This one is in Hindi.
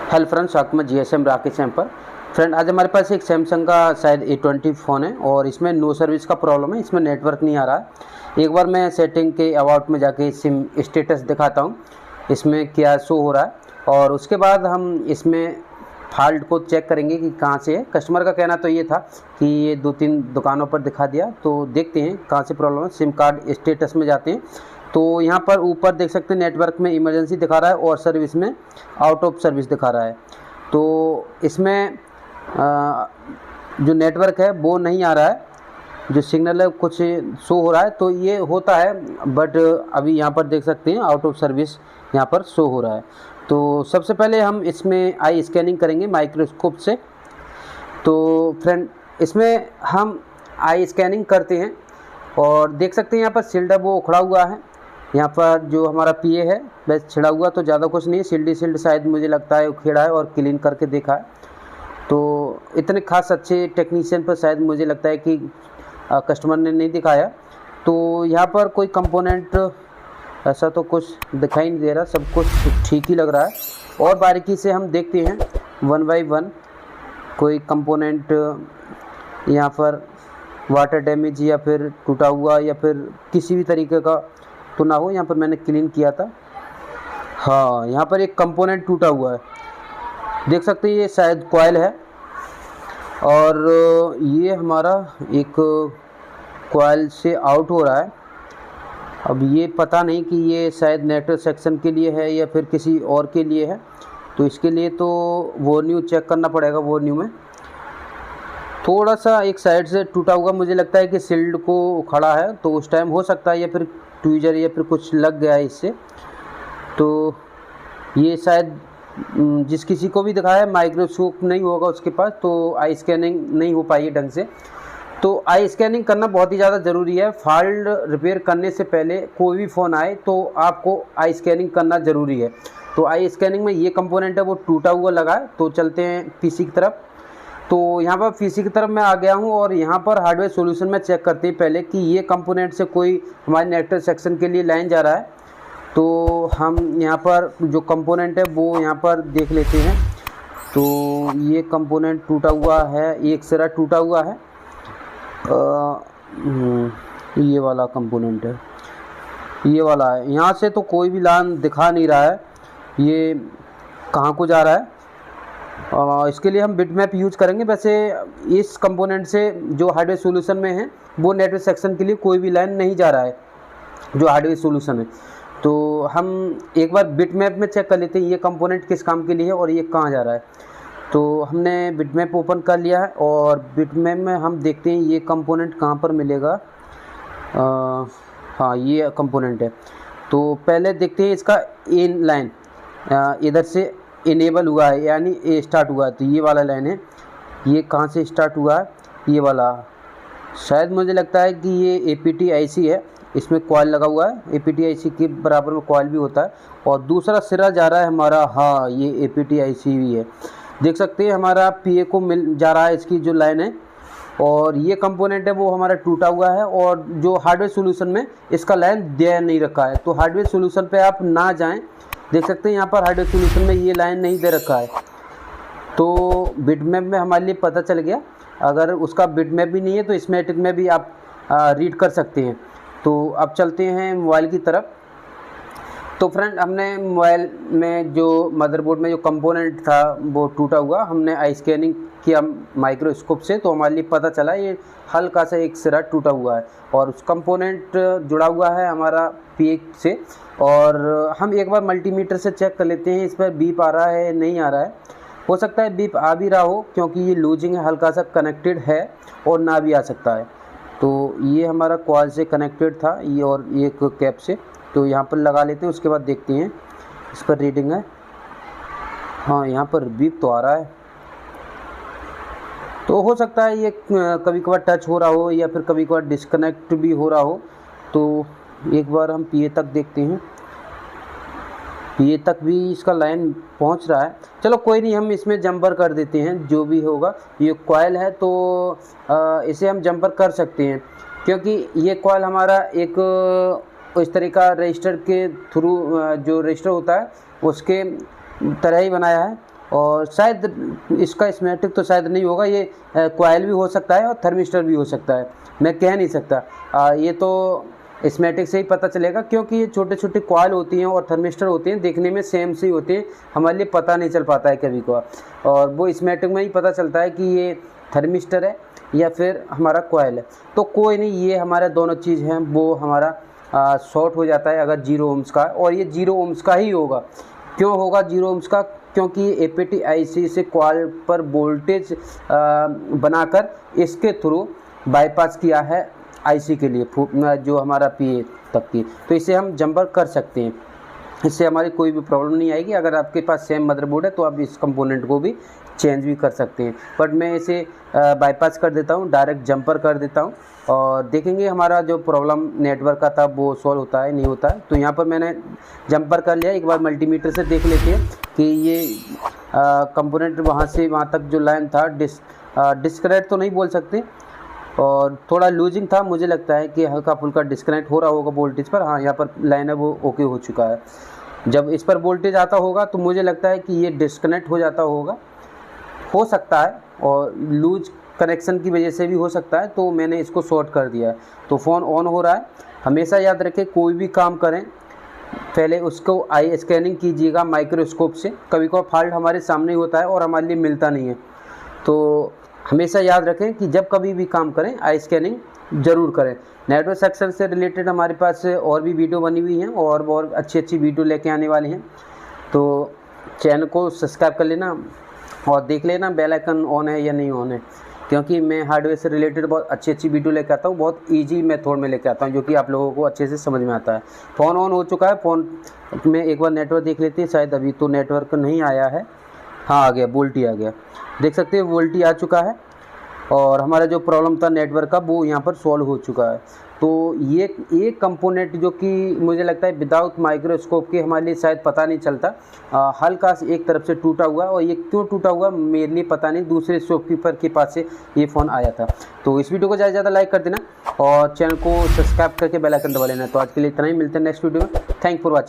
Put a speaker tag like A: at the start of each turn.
A: हेलो फ्रेंड्स, स्वागत है जीएसएम राकेश चैनल पर। फ्रेंड, आज हमारे पास एक सैमसंग का शायद A20 फ़ोन है और इसमें नो सर्विस का प्रॉब्लम है। इसमें नेटवर्क नहीं आ रहा है। एक बार मैं सेटिंग के अबाउट में जाके सिम स्टेटस दिखाता हूँ, इसमें क्या शो हो रहा है, और उसके बाद हम इसमें फॉल्ट को चेक करेंगे कि कहाँ से है। कस्टमर का कहना तो ये था कि ये 2-3 दुकानों पर दिखा दिया, तो देखते हैं कहाँ से प्रॉब्लम है। सिम कार्ड स्टेटस में जाते हैं तो यहाँ पर ऊपर देख सकते हैं नेटवर्क में इमरजेंसी दिखा रहा है और सर्विस में आउट ऑफ सर्विस दिखा रहा है। तो इसमें जो नेटवर्क है वो नहीं आ रहा है, जो सिग्नल है कुछ शो हो रहा है, तो ये होता है। बट अभी यहाँ पर देख सकते हैं आउट ऑफ सर्विस यहाँ पर शो हो रहा है। तो सबसे पहले हम इसमें आई स्कैनिंग करेंगे माइक्रोस्कोप से। तो फ्रेंड, इसमें हम आई स्कैनिंग करते हैं और देख सकते हैं यहाँ पर सील्ड वो उखड़ा हुआ है। यहाँ पर जो हमारा पीए है बस छिड़ा हुआ, तो ज़्यादा कुछ नहीं है। सील्ड शायद मुझे लगता है उखेड़ा है और क्लीन करके देखा है, तो इतने खास अच्छे टेक्नीशियन पर शायद मुझे लगता है कि कस्टमर ने नहीं दिखाया। तो यहाँ पर कोई कंपोनेंट ऐसा तो कुछ दिखाई नहीं दे रहा, सब कुछ ठीक ही लग रहा है। और बारीकी से हम देखते हैं 1 बाय 1 कोई कंपोनेंट यहाँ पर वाटर डैमेज या फिर टूटा हुआ या फिर किसी भी तरीके का तो ना हो। यहाँ पर मैंने क्लीन किया था। हाँ, यहाँ पर एक कंपोनेंट टूटा हुआ है, देख सकते हैं। ये शायद कॉइल है और ये हमारा एक कॉइल से आउट हो रहा है। अब ये पता नहीं कि ये शायद नेटवर्क सेक्शन के लिए है या फिर किसी और के लिए है, तो इसके लिए तो वो न्यू चेक करना पड़ेगा। वो न्यू में थोड़ा सा एक साइड से टूटा हुआ मुझे लगता है कि सील्ड को खड़ा है, तो उस टाइम हो सकता है या फिर ट्वीजर या फिर कुछ लग गया है इससे। तो ये शायद जिस किसी को भी दिखाया है माइक्रोस्कोप नहीं होगा उसके पास, तो आई स्कैनिंग नहीं हो पाई ढंग से। तो आई स्कैनिंग करना बहुत ही ज़्यादा ज़रूरी है। फॉल्ट रिपेयर करने से पहले कोई भी फ़ोन आए तो आपको आई स्कैनिंग करना ज़रूरी है। तो आई स्कैनिंग में ये कंपोनेंट है वो टूटा हुआ लगा है। तो चलते हैं पीसी की तरफ। तो यहाँ पर पीसी की तरफ मैं आ गया हूँ और यहाँ पर हार्डवेयर सॉल्यूशन में चेक करते हैं पहले कि ये कंपोनेंट से कोई हमारे नेटवर्क सेक्शन के लिए लाइन जा रहा है। तो हम यहाँ पर जो कंपोनेंट है वो यहाँ पर देख लेते हैं। तो ये कंपोनेंट टूटा हुआ है, एक सिरा टूटा हुआ है। ये वाला कंपोनेंट है, ये वाला है। यहाँ से तो कोई भी लाइन दिखा नहीं रहा है, ये कहाँ को जा रहा है। इसके लिए हम बिटमैप यूज करेंगे। वैसे इस कंपोनेंट से जो हार्डवेयर सॉल्यूशन में है वो नेटवर्क सेक्शन के लिए कोई भी लाइन नहीं जा रहा है, जो हार्डवेयर सॉल्यूशन है। तो हम एक बार बिटमैप में चेक कर लेते हैं ये कंपोनेंट किस काम के लिए है और ये कहाँ जा रहा है। तो हमने बिटमैप ओपन कर लिया है और बिटमैप में हम देखते हैं ये कंपोनेंट कहाँ पर मिलेगा। हाँ, ये कंपोनेंट है। तो पहले देखते हैं इसका इन लाइन इधर से इनेबल हुआ है, यानी ये स्टार्ट हुआ है। तो ये वाला लाइन है, ये कहाँ से स्टार्ट हुआ है, ये वाला। शायद मुझे लगता है कि ये APT-IC है, इसमें कॉइल लगा हुआ है। APT-IC के बराबर में कॉइल भी होता है। और दूसरा सिरा जा रहा है हमारा, हाँ ये APT-IC भी है। देख सकते हैं हमारा PA को मिल जा रहा है इसकी जो लाइन है। और ये कंपोनेंट है वो हमारा टूटा हुआ है और जो हार्डवेयर सॉल्यूशन में इसका लाइन दे नहीं रखा है। तो हार्डवेयर सॉल्यूशन पे आप ना जाएं। देख सकते हैं यहाँ पर हार्डवेयर सॉल्यूशन में ये लाइन नहीं दे रखा है। तो बिटमैप में हमारे लिए पता चल गया। अगर उसका बिटमैप भी नहीं है तो स्कीमेटिक में भी आप रीड कर सकते हैं। तो अब चलते हैं मोबाइल की तरफ। तो फ्रेंड, हमने मोबाइल में जो मदरबोर्ड में जो कंपोनेंट था वो टूटा हुआ, हमने आई स्कैनिंग किया माइक्रोस्कोप से, तो हमारे लिए पता चला ये हल्का सा एक सिरा टूटा हुआ है और उस कंपोनेंट जुड़ा हुआ है हमारा पीए से। और हम एक बार मल्टीमीटर से चेक कर लेते हैं इस पर बीप आ रहा है नहीं आ रहा है। हो सकता है बीप आ भी रहा हो क्योंकि ये लूजिंग है, हल्का सा कनेक्टेड है, और ना भी आ सकता है। तो ये हमारा कॉइल से कनेक्टेड था, ये और एक कैप से। तो यहाँ पर लगा लेते हैं, उसके बाद देखते हैं इस पर रीडिंग है। हाँ, यहाँ पर बीप तो आ रहा है। तो हो सकता है ये कभी कभार टच हो रहा हो या फिर कभी कभार डिस्कनेक्ट भी हो रहा हो। तो एक बार हम पीए तक देखते हैं, पीए तक भी इसका लाइन पहुंच रहा है। चलो कोई नहीं, हम इसमें जंपर कर देते हैं, जो भी होगा। ये कॉइल है तो इसे हम जंपर कर सकते हैं क्योंकि ये कॉइल हमारा एक इस तरह का रजिस्टर के थ्रू जो रजिस्टर होता है उसके तरह ही बनाया है। और शायद इसका स्कीमेटिक तो शायद नहीं होगा, ये कॉइल भी हो सकता है और थर्मिस्टर भी हो सकता है, मैं कह नहीं सकता। ये तो स्कीमेटिक से ही पता चलेगा, क्योंकि ये छोटे छोटे कॉइल होती हैं और थर्मिस्टर होती हैं, देखने में सेम सी होती हैं, हमारे लिए पता नहीं चल पाता है कभी को, और वो स्कीमेटिक में ही पता चलता है कि ये थर्मिस्टर है या फिर हमारा कॉइल है। तो कोई नहीं, ये हमारे दोनों चीज़ हैं वो हमारा शॉर्ट हो जाता है अगर 0 ohms का, और ये 0 ohms का ही होगा। क्यों होगा 0 ohms का? क्योंकि ये APTIC से कॉइल पर वोल्टेज बनाकर इसके थ्रू बाईपास किया है IC के लिए, जो हमारा PA तक की, तो इसे हम जंपर कर सकते हैं, इससे हमारी कोई भी प्रॉब्लम नहीं आएगी। अगर आपके पास सेम मदरबोर्ड है तो आप इस कंपोनेंट को भी चेंज भी कर सकते हैं, बट मैं इसे बाईपास कर देता हूँ, डायरेक्ट जंपर कर देता हूँ, और देखेंगे हमारा जो प्रॉब्लम नेटवर्क का था वो सॉल्व होता है नहीं होता है। तो यहाँ पर मैंने जंपर कर लिया। एक बार मल्टीमीटर से देख लेते हैं कि ये कंपोनेंट वहाँ से वहाँ तक जो लाइन था डिस्कनेक्ट तो नहीं बोल सकते, और थोड़ा लूजिंग था, मुझे लगता है कि हल्का फुल्का डिस्कनेक्ट हो रहा होगा वोल्टेज पर। हाँ, यहाँ पर लाइन है वो ओके हो चुका है। जब इस पर वोल्टेज आता होगा तो मुझे लगता है कि ये डिस्कनेक्ट हो जाता होगा, हो सकता है, और लूज कनेक्शन की वजह से भी हो सकता है, तो मैंने इसको शॉर्ट कर दिया है। तो फ़ोन ऑन हो रहा है। हमेशा याद रखें, कोई भी काम करें पहले उसको आई स्कैनिंग कीजिएगा माइक्रोस्कोप से। कभी कभी फॉल्ट हमारे सामने होता है और हमारे लिए मिलता नहीं है, तो हमेशा याद रखें कि जब कभी भी काम करें आई स्कैनिंग ज़रूर करें। नेटवर्क सेक्शन से रिलेटेड हमारे पास और भी वीडियो बनी हुई हैं, और अच्छी अच्छी वीडियो लेके आने वाली हैं, तो चैनल को सब्सक्राइब कर लेना और देख लेना बेल आइकन ऑन है या नहीं ऑन है, क्योंकि मैं हार्डवेयर से रिलेटेड बहुत अच्छी अच्छी वीडियो लेके आता हूँ, बहुत इजी मेथड में लेके आता हूँ, जो कि आप लोगों को अच्छे से समझ में आता है। फ़ोन ऑन हो चुका है। फ़ोन में एक बार नेटवर्क देख लेते हैं, शायद अभी तो नेटवर्क नहीं आया है। हाँ, आ गया, वोल्टी आ गया, देख सकते हैं वोल्टी आ चुका है, और हमारा जो प्रॉब्लम था नेटवर्क का वो यहाँ पर सॉल्व हो चुका है। तो ये एक कंपोनेंट जो कि मुझे लगता है विदाउट माइक्रोस्कोप के हमारे लिए शायद पता नहीं चलता, हल्का से एक तरफ से टूटा हुआ, और ये क्यों टूटा हुआ मेरे लिए पता नहीं, दूसरे शॉपकीपर के पास से ये फ़ोन आया था। तो इस वीडियो को ज़्यादा से ज़्यादा लाइक कर देना और चैनल को सब्सक्राइब करके बेल आइकन दबा लेना। तो आज के लिए इतना ही, मिलते हैं नेक्स्ट वीडियो में। Thank for watching.